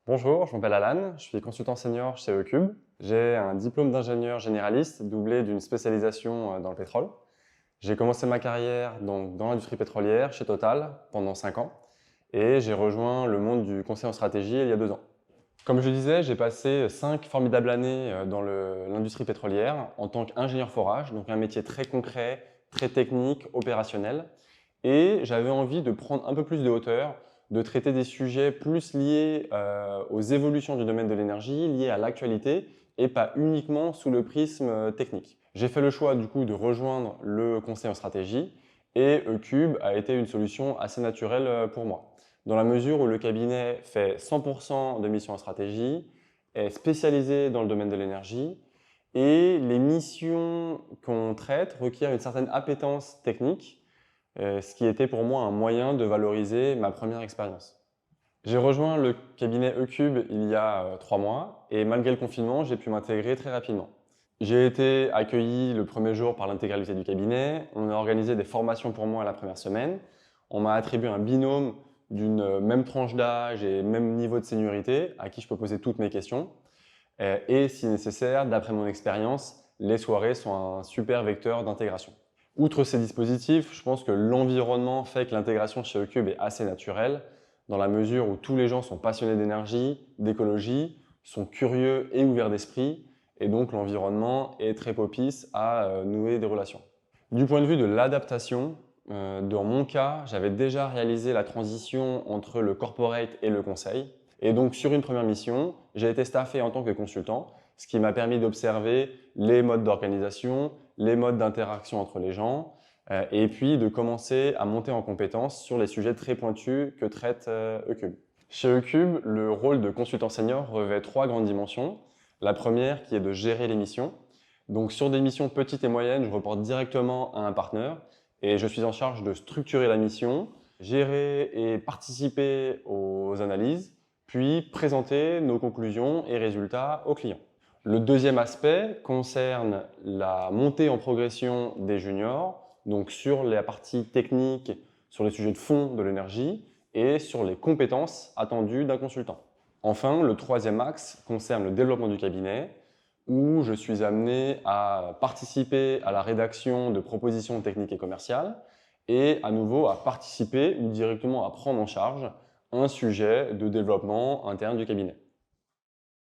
Bonjour, je m'appelle Alan, je suis consultant senior chez Ecube. J'ai un diplôme d'ingénieur généraliste doublé d'une spécialisation dans le pétrole. J'ai commencé ma carrière dans l'industrie pétrolière chez Total pendant 5 ans et j'ai rejoint le monde du conseil en stratégie il y a 2 ans. Comme je disais, j'ai passé 5 formidables années dans l'industrie pétrolière en tant qu'ingénieur forage, donc un métier très concret, très technique, opérationnel. Et j'avais envie de prendre un peu plus de hauteur, de traiter des sujets plus liés aux évolutions du domaine de l'énergie, liés à l'actualité, et pas uniquement sous le prisme technique. J'ai fait le choix du coup de rejoindre le conseil en stratégie, et Ecube a été une solution assez naturelle pour moi dans la mesure où le cabinet fait 100% de missions en stratégie, est spécialisé dans le domaine de l'énergie, et les missions qu'on traite requièrent une certaine appétence technique, ce qui était pour moi un moyen de valoriser ma première expérience. J'ai rejoint le cabinet Ecube il y a 3 mois, et malgré le confinement, j'ai pu m'intégrer très rapidement. J'ai été accueilli le premier jour par l'intégralité du cabinet, on a organisé des formations pour moi la première semaine, on m'a attribué un binôme d'une même tranche d'âge et même niveau de seniorité à qui je peux poser toutes mes questions. Et si nécessaire, d'après mon expérience, les soirées sont un super vecteur d'intégration. Outre ces dispositifs, je pense que l'environnement fait que l'intégration chez Ecube est assez naturelle, dans la mesure où tous les gens sont passionnés d'énergie, d'écologie, sont curieux et ouverts d'esprit, et donc l'environnement est très propice à nouer des relations. Du point de vue de l'adaptation, dans mon cas, j'avais déjà réalisé la transition entre le corporate et le conseil. Et donc, sur une première mission, j'ai été staffé en tant que consultant, ce qui m'a permis d'observer les modes d'organisation, les modes d'interaction entre les gens, et puis de commencer à monter en compétence sur les sujets très pointus que traite Ecube. Chez Ecube, le rôle de consultant senior revêt 3 grandes dimensions. La première qui est de gérer les missions. Donc sur des missions petites et moyennes, je reporte directement à un partenaire et je suis en charge de structurer la mission, gérer et participer aux analyses, puis présenter nos conclusions et résultats aux clients. Le deuxième aspect concerne la montée en progression des juniors, donc sur la partie technique, sur les sujets de fond de l'énergie et sur les compétences attendues d'un consultant. Enfin, le troisième axe concerne le développement du cabinet, où je suis amené à participer à la rédaction de propositions techniques et commerciales et à nouveau à participer ou directement à prendre en charge un sujet de développement interne du cabinet.